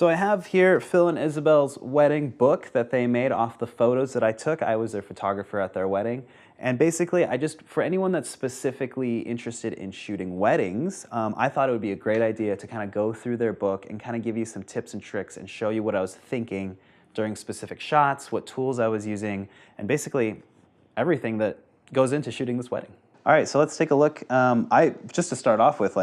So I have here Phil and Isabel's wedding book that they made off the photos that I took. I was their photographer at their wedding. And basically, for anyone that's specifically interested in shooting weddings, I thought it would be a great idea to kind of go through their book and kind of give you some tips and tricks and show you what I was thinking during specific shots, what tools I was using, and basically everything that goes into shooting this wedding. All right, so let's take a look. Just to start off with,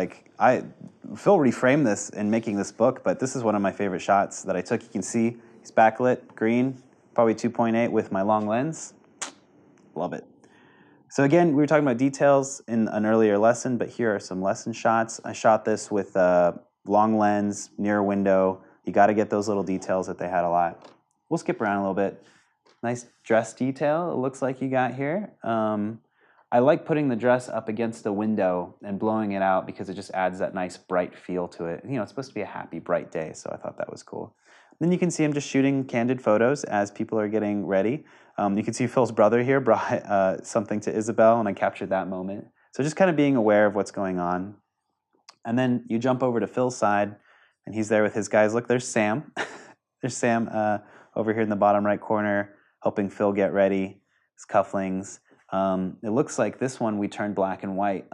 Phil reframed this in making this book, but this is one of my favorite shots that I took. You can see he's backlit, green, probably 2.8 with my long lens. Love it. So again, we were talking about details in an earlier lesson, but here are some lesson shots. I shot this with a long lens, near window. You got to get those little details that they had a lot. We'll skip around a little bit. Nice dress detail, it looks like you got here. I like putting the dress up against a window and blowing it out because it just adds that nice bright feel to it. You know, it's supposed to be a happy, bright day, so I thought that was cool. Then you can see him just shooting candid photos as people are getting ready. You can see Phil's brother here brought something to Isabel, and I captured that moment. So just kind of being aware of what's going on. And then you jump over to Phil's side, and he's there with his guys. Look, there's Sam. There's Sam over here in the bottom right corner, helping Phil get ready, his cufflinks. It looks like this one we turned black and white.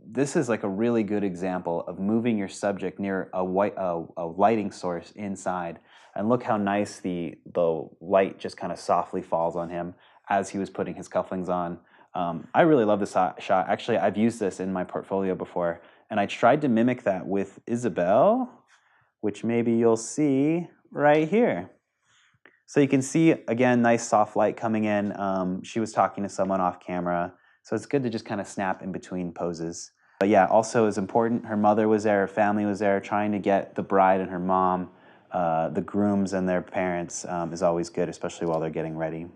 This is like a really good example of moving your subject near a lighting source inside. And look how nice the light just kind of softly falls on him as he was putting his cufflinks on. I really love this shot. Actually, I've used this in my portfolio before, and I tried to mimic that with Isabel, which maybe you'll see right here. So you can see, again, nice soft light coming in. She was talking to someone off camera. So it's good to just kind of snap in between poses. But yeah, also is important, her mother was there, her family was there, trying to get the bride and her mom, the grooms and their parents is always good, especially while they're getting ready.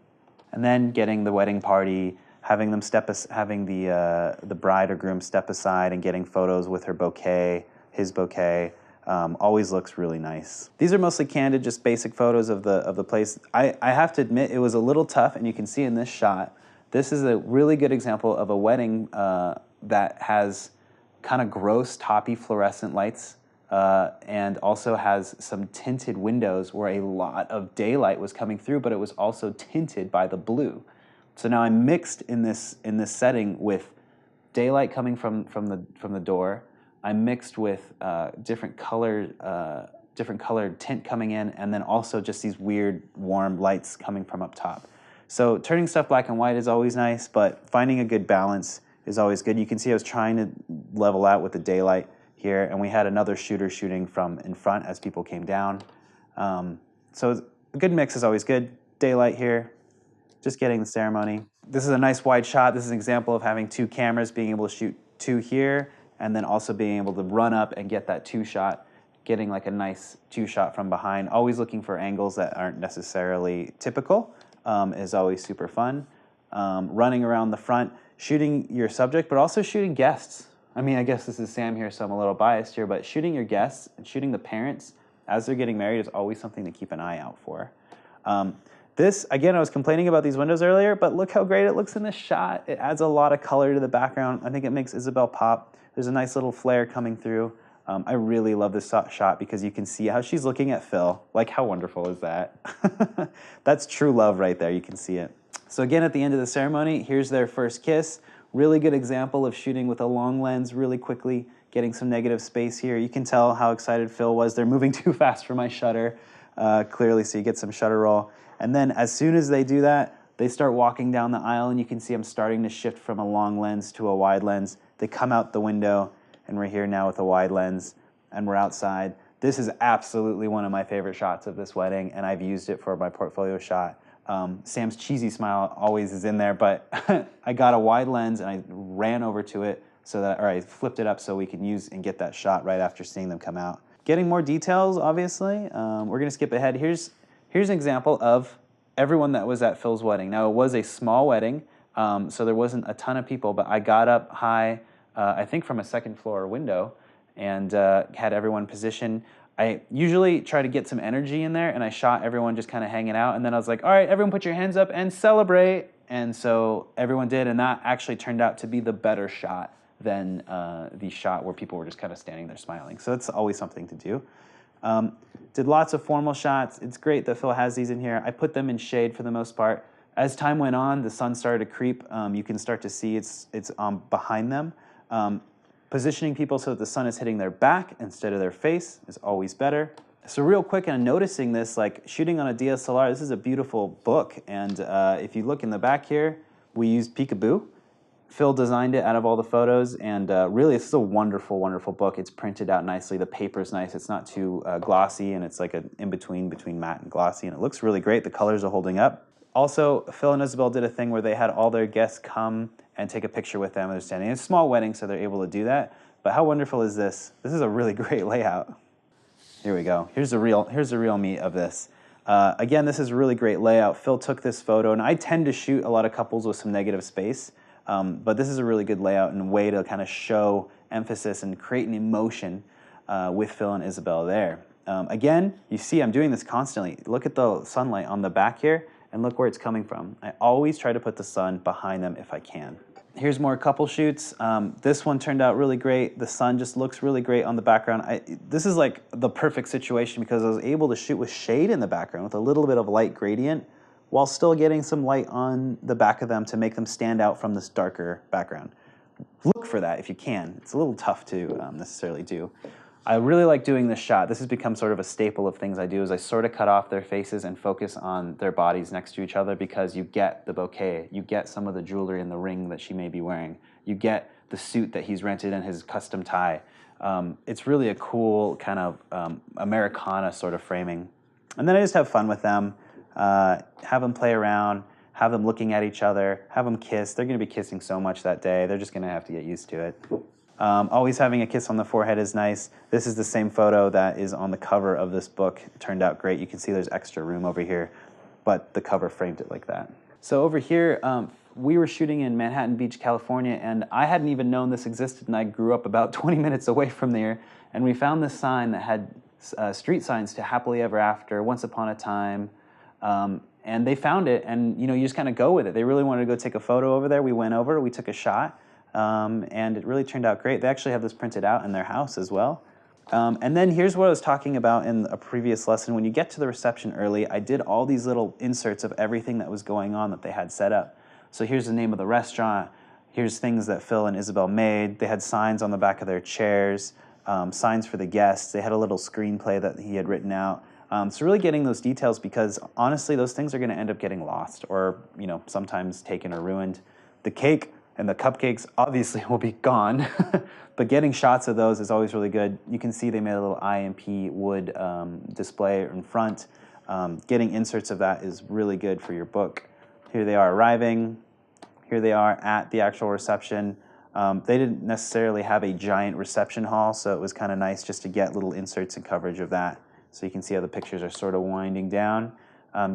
And then getting the wedding party, having the bride or groom step aside and getting photos with her bouquet, his bouquet. Always looks really nice. These are mostly candid, just basic photos of the place. I have to admit it was a little tough, and you can see in this shot, this is a really good example of a wedding that has kind of gross, toppy fluorescent lights and also has some tinted windows where a lot of daylight was coming through, but it was also tinted by the blue. So now I'm mixed in this setting with daylight coming from the door. I'm mixed with different colored tint coming in, and then also just these weird warm lights coming from up top. So turning stuff black and white is always nice, but finding a good balance is always good. You can see I was trying to level out with the daylight here, and we had another shooter shooting from in front as people came down. So a good mix is always good. Daylight here, just getting the ceremony. This is a nice wide shot. This is an example of having two cameras, being able to shoot two here, and then also being able to run up and get that two shot, getting like a nice two shot from behind. Always looking for angles that aren't necessarily typical is always super fun. Running around the front, shooting your subject, but also shooting guests. I mean, I guess this is Sam here, so I'm a little biased here, but shooting your guests and shooting the parents as they're getting married is always something to keep an eye out for. This, again, I was complaining about these windows earlier, but look how great it looks in this shot. It adds a lot of color to the background. I think it makes Isabel pop. There's a nice little flare coming through. I really love this shot because you can see how she's looking at Phil. Like, how wonderful is that? That's true love right there. You can see it. So again, at the end of the ceremony, here's their first kiss. Really good example of shooting with a long lens really quickly, getting some negative space here. You can tell how excited Phil was. They're moving too fast for my shutter, clearly, so you get some shutter roll. And then as soon as they do that, they start walking down the aisle, and you can see I'm starting to shift from a long lens to a wide lens. They come out the window, and we're here now with a wide lens, and we're outside. This is absolutely one of my favorite shots of this wedding, and I've used it for my portfolio shot. Sam's cheesy smile always is in there, but I got a wide lens, and I ran over to it, or I flipped it up so we can use and get that shot right after seeing them come out. Getting more details, obviously. We're going to skip ahead. Here's an example of everyone that was at Phil's wedding. Now, it was a small wedding, so there wasn't a ton of people, but I got up high, I think from a second floor window, and had everyone positioned. I usually try to get some energy in there, and I shot everyone just kind of hanging out, and then I was like, all right, everyone put your hands up and celebrate. And so everyone did, and that actually turned out to be the better shot than the shot where people were just kind of standing there smiling. So that's always something to do. Did lots of formal shots. It's great that Phil has these in here. I put them in shade for the most part. As time went on, the sun started to creep. You can start to see it's behind them. Positioning people so that the sun is hitting their back instead of their face is always better. So real quick on noticing this, like shooting on a DSLR, this is a beautiful book. And if you look in the back here, we used Peekaboo. Phil designed it out of all the photos, and really this is a wonderful, wonderful book. It's printed out nicely. The paper's nice. It's not too glossy, and it's like an in-between between matte and glossy, and it looks really great. The colors are holding up. Also, Phil and Isabel did a thing where they had all their guests come and take a picture with them. They're standing. It's a small wedding, so they're able to do that. But how wonderful is this? This is a really great layout. Here we go. Here's the real meat of this. Again, this is a really great layout. Phil took this photo, and I tend to shoot a lot of couples with some negative space, but this is a really good layout and way to kind of show emphasis and create an emotion with Phil and Isabel there. Again, you see I'm doing this constantly. Look at the sunlight on the back here, and look where it's coming from. I always try to put the sun behind them if I can. Here's more couple shoots. This one turned out really great. The sun just looks really great on the background. This is like the perfect situation because I was able to shoot with shade in the background with a little bit of light gradient while still getting some light on the back of them to make them stand out from this darker background. Look for that if you can. It's a little tough to necessarily do. I really like doing this shot. This has become sort of a staple of things I do is I sort of cut off their faces and focus on their bodies next to each other because you get the bouquet, you get some of the jewelry and the ring that she may be wearing, you get the suit that he's rented and his custom tie. It's really a cool kind of Americana sort of framing. And then I just have fun with them, have them play around, have them looking at each other, have them kiss. They're gonna be kissing so much that day, they're just gonna have to get used to it. Always having a kiss on the forehead is nice. This is the same photo that is on the cover of this book. It turned out great. You can see there's extra room over here, but the cover framed it like that. So over here, we were shooting in Manhattan Beach, California, and I hadn't even known this existed, and I grew up about 20 minutes away from there, and we found this sign that had street signs to Happily Ever After, Once Upon a Time, and they found it, and you just kind of go with it. They really wanted to go take a photo over there. We went over, we took a shot, and it really turned out great. They actually have this printed out in their house as well. And then here's what I was talking about in a previous lesson. When you get to the reception early, I did all these little inserts of everything that was going on that they had set up. So here's the name of the restaurant. Here's things that Phil and Isabel made. They had signs on the back of their chairs, signs for the guests. They had a little screenplay that he had written out. So really getting those details because honestly, those things are going to end up getting lost or sometimes taken or ruined. The cake and the cupcakes obviously will be gone, but getting shots of those is always really good. You can see they made a little IMP wood display in front. Getting inserts of that is really good for your book. Here they are arriving. Here they are at the actual reception. They didn't necessarily have a giant reception hall, so it was kind of nice just to get little inserts and coverage of that. So you can see how the pictures are sort of winding down.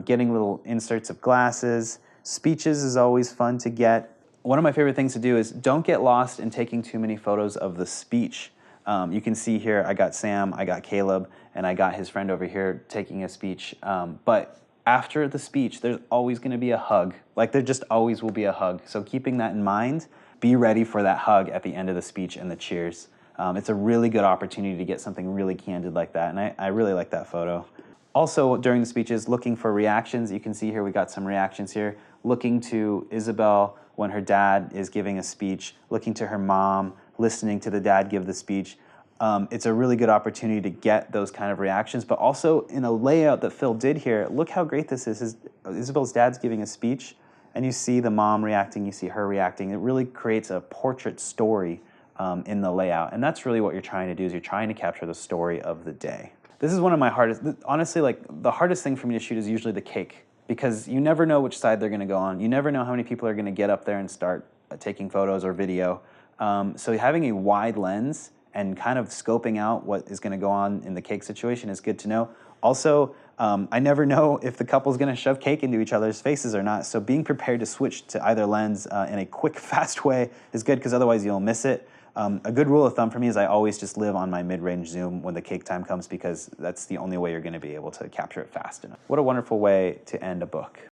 Getting little inserts of glasses. Speeches is always fun to get. One of my favorite things to do is don't get lost in taking too many photos of the speech. You can see here I got Sam, I got Caleb, and I got his friend over here taking a speech. But after the speech, there's always going to be a hug. Like there just always will be a hug. So keeping that in mind, be ready for that hug at the end of the speech and the cheers. It's a really good opportunity to get something really candid like that, and I really like that photo. Also, during the speeches, looking for reactions. You can see here we got some reactions here. Looking to Isabel when her dad is giving a speech, looking to her mom, listening to the dad give the speech. It's a really good opportunity to get those kind of reactions, but also in a layout that Phil did here, look how great this is. Isabel's dad's giving a speech, and you see the mom reacting, you see her reacting. It really creates a portrait story in the layout, and that's really what you're trying to do, is you're trying to capture the story of the day. This is one of my hardest, honestly, like the hardest thing for me to shoot is usually the cake, because you never know which side they're gonna go on. You never know how many people are gonna get up there and start taking photos or video. So having a wide lens and kind of scoping out what is gonna go on in the cake situation is good to know. Also, I never know if the couple's gonna shove cake into each other's faces or not, so being prepared to switch to either lens in a quick, fast way is good, because otherwise you'll miss it. A good rule of thumb for me is I always just live on my mid-range zoom when the cake time comes, because that's the only way you're gonna be able to capture it fast enough. What a wonderful way to end a book.